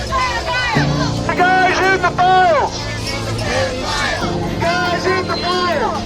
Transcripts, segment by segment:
You guys in the file! You guys in the file!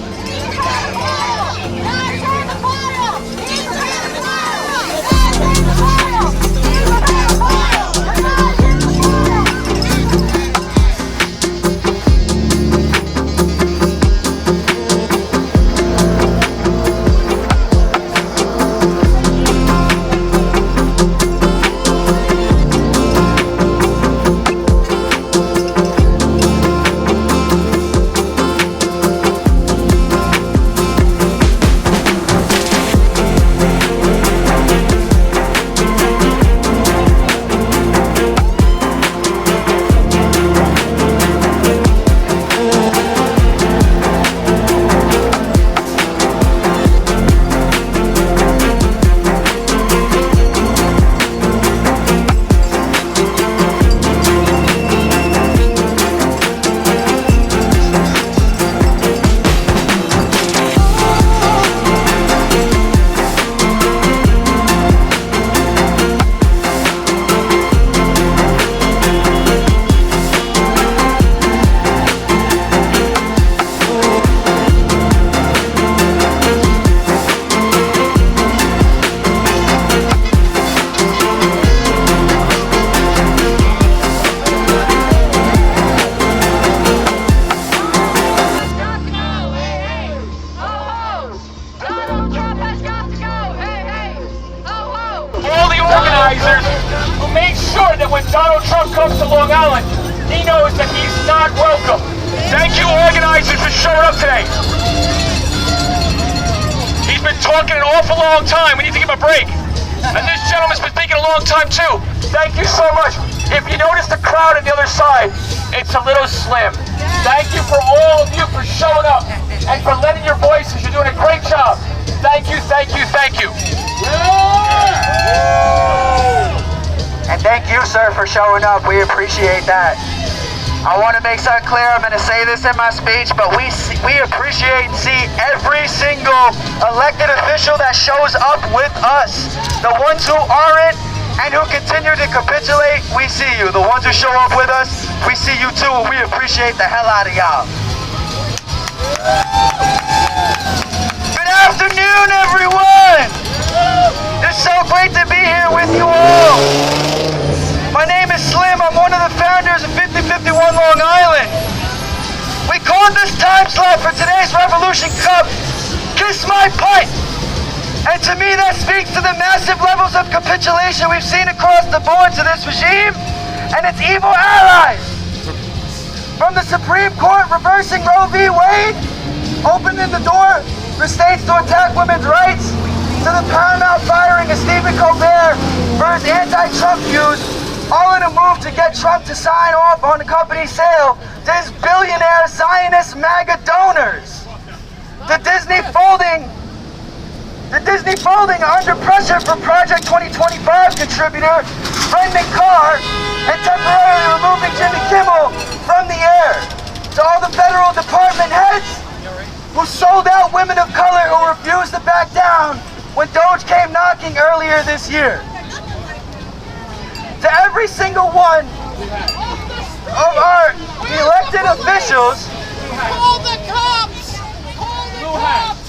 Who made sure that when Donald Trump comes to Long Island, he knows that he's not welcome. Thank you, organizers, for showing up today. He's been talking an awful long time. We need to give him a break. And this gentleman's been speaking a long time, too. Thank you so much. If you notice the crowd on the other side, it's a little slim. Thank you for all of you for showing up and for lending your voices. You're doing a great job. Thank you, thank you, thank you. And thank you, sir, for showing up. We appreciate that. I want to make something clear. I'm going to say this in my speech, but we appreciate and see every single elected official that shows up with us. The ones who aren't and who continue to capitulate, we see you. The ones who show up with us, we see you too, and we appreciate the hell out of y'all. Good afternoon, everyone! It's so great to be here with you all. My name is Slim. I'm one of the founders of 5051 Long Island. We called this time slot for today's Revolution Cup, Kiss My Putt. And to me, that speaks to the massive levels of capitulation we've seen across the board to this regime and its evil allies. From the Supreme Court reversing Roe v. Wade, opening the door for states to attack women's rights, to the paramount firing of Stephen Colbert for his anti-Trump views, all in a move to get Trump to sign off on the company's sale to his billionaire Zionist MAGA donors. The Disney folding under pressure from Project 2025 contributor Brendan Carr and temporarily removing Jimmy Kimmel from the air. To all the federal department heads who sold out women of color who refused to back down when Doge came knocking earlier this year. To every single one of our elected officials, call the cops! Call the cops!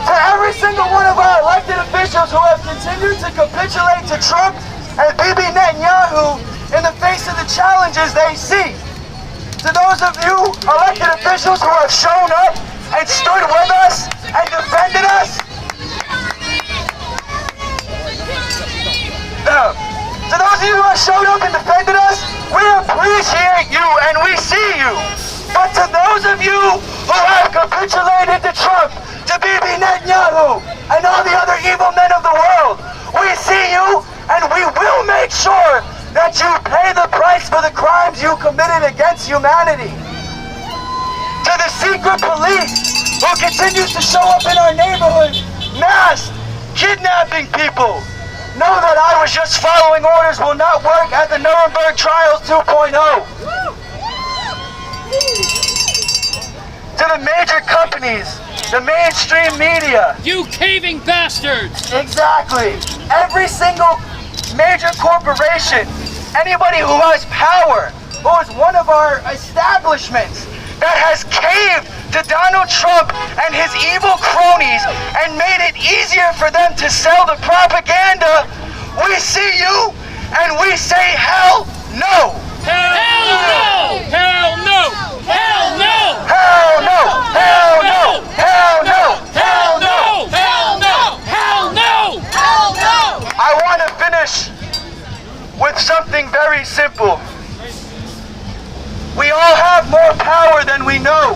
to every single one of our elected officials who have continued to capitulate to Trump and Bibi Netanyahu in the face of the challenges they see. To those of you elected officials who have shown up and stood with us and defended us, to those of you who have showed up and defended us, we appreciate you and we see you. But to those of you who have capitulated to Trump, to Bibi Netanyahu, and all the other evil men of the world, we see you and we will make sure that you pay the price for the crimes you committed against humanity. To the secret police who continues to show up in our neighborhood, masked, kidnapping people, know that I was just following orders will not work at the Nuremberg Trials 2.0. To the major companies, the mainstream media. You caving bastards! Exactly. Every single major corporation Anybody who has power, who is one of our establishments that has caved to Donald Trump and his evil cronies and made it easier for them to sell the propaganda, we see you and we say hell no! Hell no! Hell no! Hell no! Hell no! Hell no! Hell no! Hell no! Hell no! Hell no! Hell no! I want to finish with something very simple. We all have more power than we know.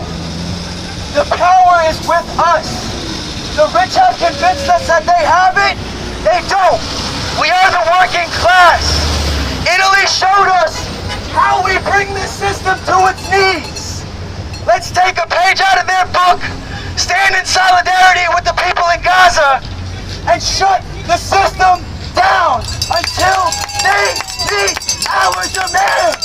The power is with us. The rich have convinced us that they have it. They don't. We are the working class. Italy showed us how we bring this system to its knees. Let's take a page out of their book, stand in solidarity with the people in Gaza, and shut the system down until they meet our demands.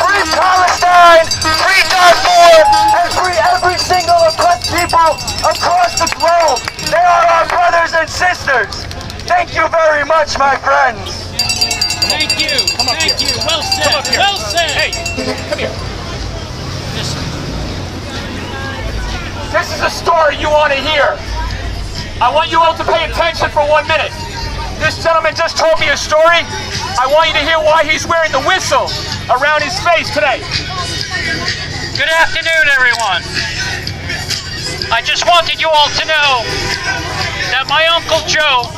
Free Palestine, free Darfur, and free every single oppressed people across the globe. They are our brothers and sisters. Thank you very much, my friends. Thank you. Thank you. Well said. Well said. Hey, come here. This is a story you want to hear. I want you all to pay attention for 1 minute. This gentleman just told me a story. I want you to hear why he's wearing the whistle around his face today. Good afternoon, everyone. I just wanted you all to know that my Uncle Joe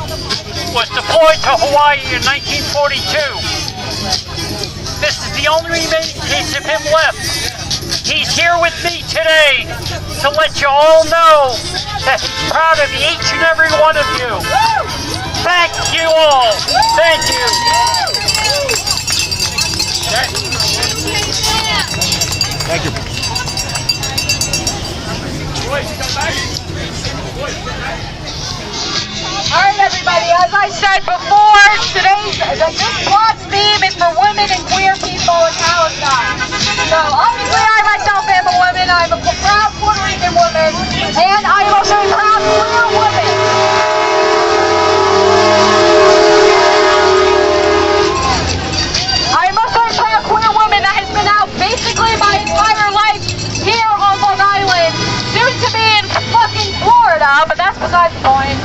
was deployed to Hawaii in 1942. This is the only remaining piece of him left. He's here with me today to let you all know that he's proud of each and every one of you. Thank you all. Thank you. Thank you. All right, everybody. As I said before, this block's theme is for women and queer people in Palestine. So obviously, I myself am a woman. I'm a proud Puerto Rican woman, and I am also a proud queer woman. I'm also a proud queer woman that has been out basically my entire life here on Long Island, soon to be in fucking Florida, but that's beside the point.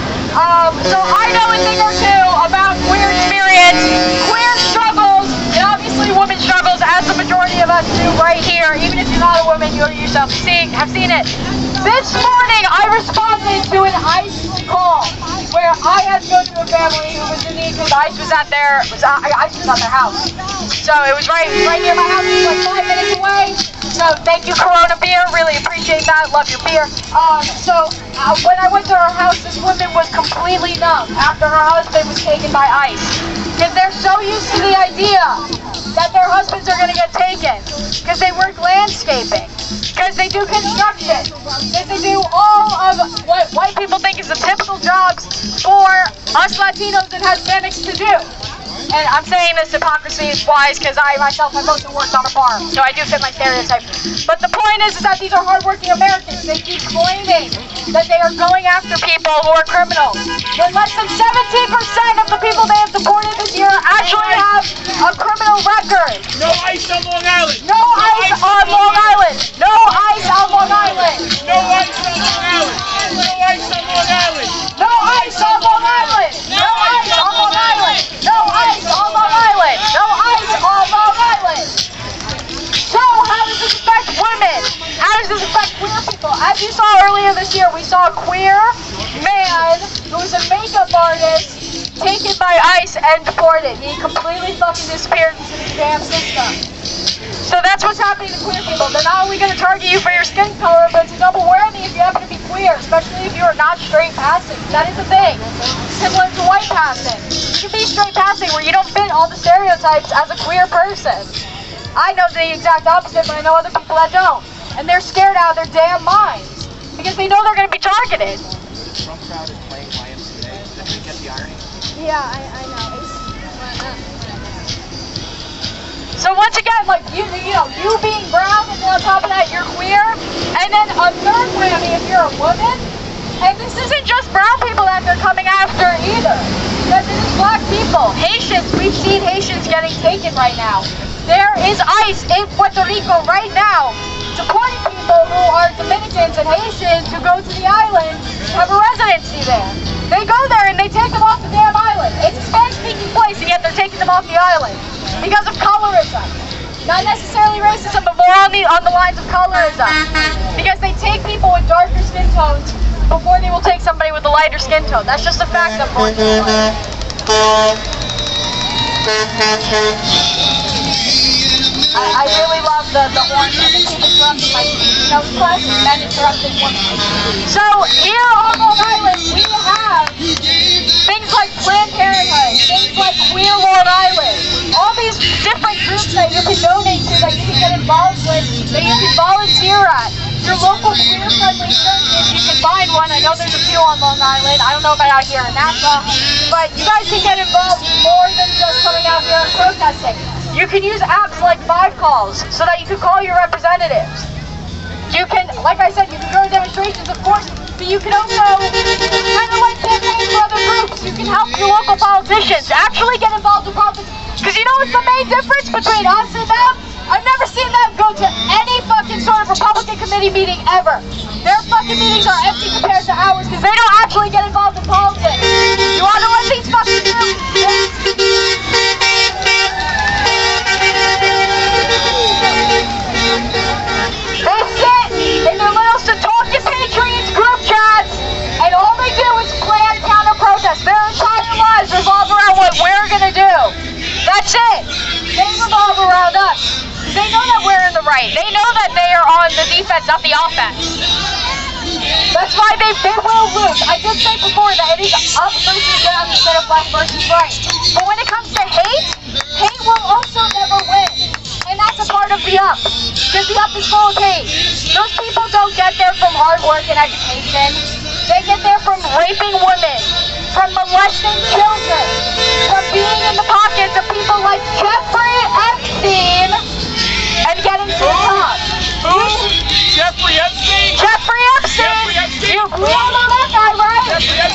So I know a thing or two about queer experience, queer struggles, and obviously women's struggles, as the majority of us do right here. Even if you're not a woman, you yourself have seen it. This morning, I responded to an ICE call where I had to go to a family who was in need because ICE was at their house. So it was right near my house. It was like 5 minutes away. So thank you, Corona Beer. Really appreciate that. Love your beer. When I went to her house, this woman was completely numb after her husband was taken by ICE. Because they're so used to the idea that their husbands are going to get taken. Because they work landscaping. Because they do construction. Because they do all of what white people think is the typical jobs for us Latinos and Hispanics to do. And I'm saying this hypocrisy is wise because I myself have also worked on a farm, so I do fit my stereotype. But the point is that these are hardworking Americans. They keep claiming that they are going after people who are criminals. When less than 17% of the people they have deported this year actually have a criminal record. No ICE on Long Island. No ICE on Long Island. No ICE on Long Island. No ICE on Long Island. No ICE on Long Island. No ICE on Long Island. No ICE on Long Island. No ICE on Long Island. No ICE on Long Island. So how does this affect women? How does this affect queer people? As you saw earlier this year, we saw a queer man who was a makeup artist taken by ICE and deported. He completely fucking disappeared into the damn system. So that's what's happening to queer people. They're not only going to target you for your skin color, but it's a double whammy if you happen to be queer, especially if you are not straight passing. That is a thing. Similar to white passing. You can be straight passing where you don't fit all the stereotypes as a queer person. I know the exact opposite, but I know other people that don't. And they're scared out of their damn minds because they know they're going to be targeted. The Trump crowd is playing YMCA. Did you get the irony? Yeah, I know. So once again, like you being brown, and then on top of that you're queer, and then a third whammy if you're a woman. And this isn't just brown people that they're coming after either. Because it is black people, Haitian Haitians. We've seen Haitians getting taken right now. There is ICE in Puerto Rico right now supporting people who are Dominicans and Haitians who go to the island, have a residency there. They go there and they take them off the damn island. It's a Spanish-speaking place, and yet they're taking them off the island because of colorism. Not necessarily racism, but more on the lines of colorism. Because they take people with darker skin tones before they will take somebody with a lighter skin tone. That's just a fact, unfortunately. I really love the horn and the keep interrupting my plus men interrupting women. So here on Long Island we have things like Planned Parenthood, things like Queer Long Island, all these different groups that you can donate to, that you can get involved with, that you can volunteer at. Your local queer-friendly church, if you can find one. I know there's a few on Long Island. I don't know about out here in Nassau, but you guys can get involved more than just coming out here and protesting. You can use apps like 5 calls so that you can call your representatives. You can, like I said, you can go to demonstrations, of course, but you can also kind of like campaign for other groups. You can help your local politicians actually get involved in politics. Because you know what's the main difference between us and them? I've never seen them go to any fucking sort of Republican committee meeting ever. Their fucking meetings are empty compared to ours because they don't actually get involved in politics. You want to know what these fucking do? They sit in their little Talking Patriots group chats, and all they do is plan counter-protest. Their entire lives revolve around what we're gonna do. That's it. They revolve around us. They know that we're in the right. They know that they are on the defense, not the offense. That's why they will lose. I did say before that it is up versus down instead of left versus right. But when it comes to hate, hate will also never win. And that's a part of the up. Because the up is full of hate. Those people don't get there from hard work and education. They get there from raping women, from molesting children, from being in the pockets of people like Jeffrey Epstein and getting to the top. Jeffrey Epstein? Jeffrey Epstein! You all know that guy, right?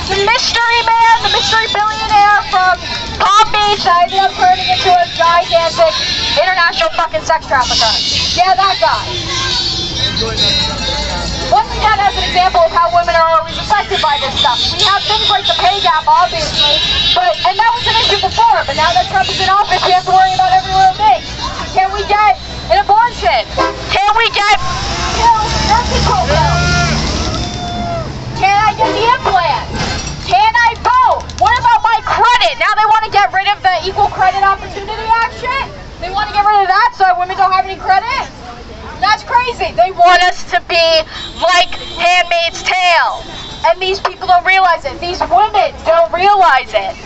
The mystery man, the mystery billionaire from Palm Beach that ended up turning into a gigantic international fucking sex trafficker. Yeah, that guy. Once again, as an example of how women are always affected by this stuff. We have things like the pay gap, obviously, and that was an issue before, but now that Trump is in office, we have to worry about every little thing. Can we get an abortion? Can we get birth control pills? Can I get the implant? Can I vote? What about my credit? Now they want to get rid of the Equal Credit Opportunity Act shit? They want to get rid of that so women don't have any credit? That's crazy. They want us to be like Handmaid's Tale. And these people don't realize it. These women don't realize it.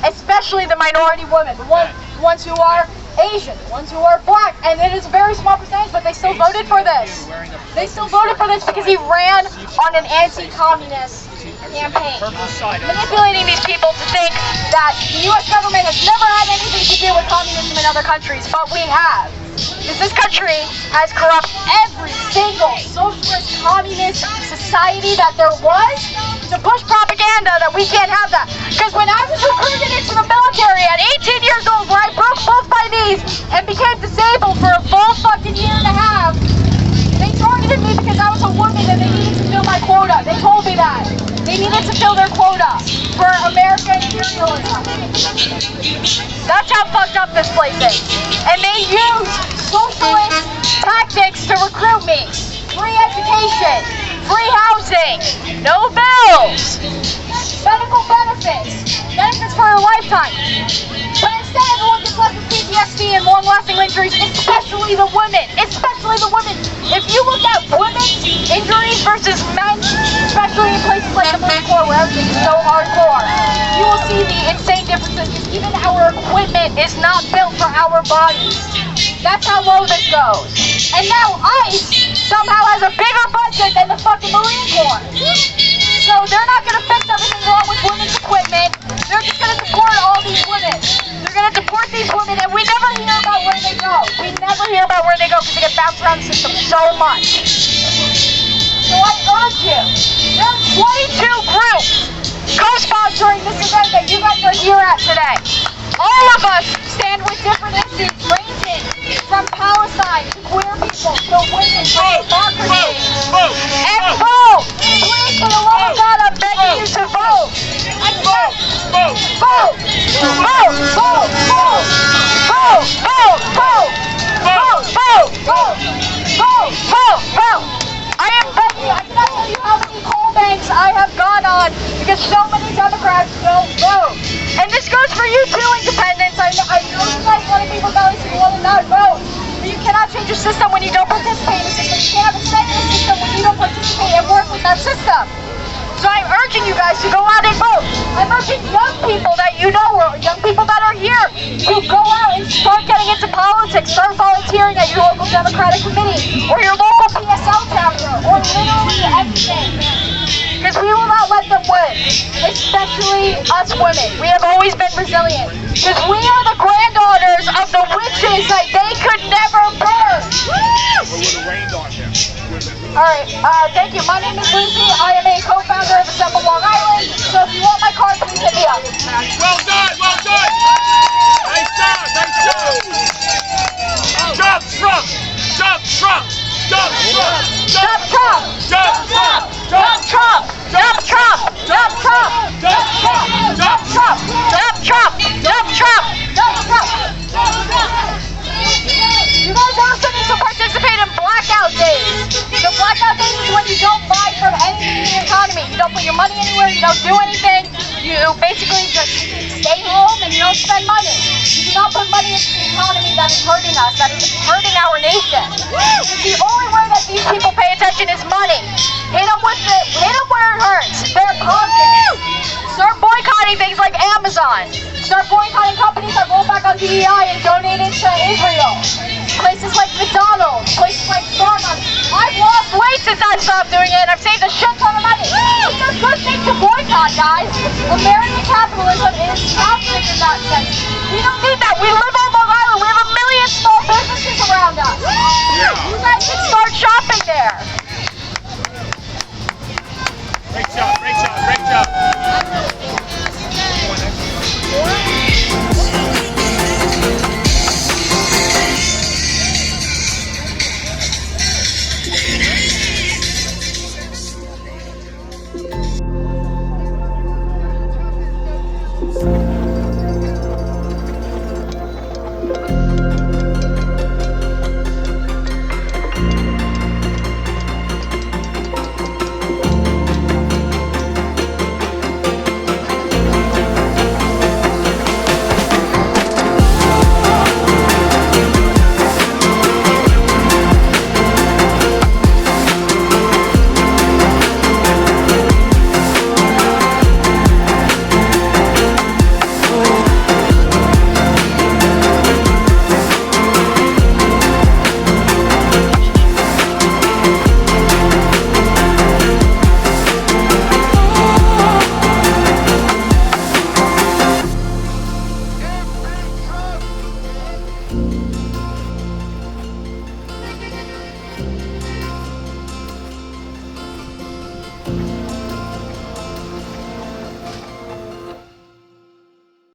Especially the minority women. The ones who are Asian, the ones who are black. And it is a very small percentage, but they still voted for this. They still voted for this because he ran on an anti-communist campaign. Manipulating these people to think that the U.S. government has never had anything to do with communism in other countries, but we have. Because this country has corrupted every single socialist, communist society that there was to push propaganda that we can't have that. Because when I was recruited into the military at 18 years old, where I broke both my knees and became disabled for a full fucking year and a half, they targeted me because I was a woman and they needed to fill my quota. They told me that. They needed to fill their quota for American imperialism. That's how fucked up this place is. And they use socialist tactics to recruit me. Free education, free housing, no bills, medical benefits, benefits for a lifetime. But instead everyone gets left with PTSD and long-lasting injuries, especially the women. Especially the women. If you look at women's injuries versus men's, especially in places like the Marine Corps where everything is so hardcore, you will see the insane differences because even our equipment is not built for our bodies. That's how low this goes. And now ICE somehow has a bigger budget than the fucking Marine Corps. So they're not going to fix everything wrong with women's equipment. They're just going to deport all these women. They're going to deport these women and we never hear about where they go. We never hear about where they go because they get bounced around the system so much. So I urge you, there are 22 groups co-sponsoring this event that you guys are here at today. All all of us stand with different issues ranging from Palestine to queer people to women to democracy. And vote! Please, for the love of God, I'm begging you to vote! Vote! Vote! Vote! Vote! Vote! Vote! Vote! Vote! Vote! Vote! Vote! Vote! Vote! Vote! Vote! I am begging you. I cannot tell you how many poll banks I have gone on because so many Democrats don't vote. And this goes for you too, independents. I know you guys want to be rebellious and you want to not vote. But you cannot change your system when you don't participate in the system. You can't have a say in the system when you don't participate and work with that system. So I'm urging you guys to go out and vote. I'm urging young people that you know, or young people that are here, to go out and start getting into politics. Start volunteering at your local Democratic committee, or your local PSL chapter, or literally anything. Because we will not let them win, especially us women. We have always been resilient. Because we are the granddaughters of the witches that they could never burn. Alright, thank you. My name is Lucy. I am a co-founder of Assemble Long Island. So if you want my card, please hit me up. Well done, well done! Nice job, nice job! Jump Trump! Jump Trump! Jump Trump! Jump Trump! Jump Trump! Jump Trump! Jump Trump! Jump Trump! Jump Trump! Jump Trump! Jump Trump! Jump Trump! Jump Trump! You guys also need to participate in blackout days. The blackout days is when you don't buy from anything in the economy. You don't put your money anywhere, you don't do anything. You basically just stay home and you don't spend money. You do not put money into the economy that is hurting us, that is hurting our nation. The only way that these people pay attention is money. Hit them where it hurts. Their pockets. Start boycotting things like Amazon. Start boycotting companies that roll back on DEI and donate it to Israel. Places like McDonald's, places like Starbucks. I've lost weight since I stopped doing it and I've saved a shit ton of money. It's a good thing to boycott, guys. American capitalism is toxic in that sense. We don't need that. We live on Long Island. We have a million small businesses around us. You guys can start shopping there. Great job, great job, great job.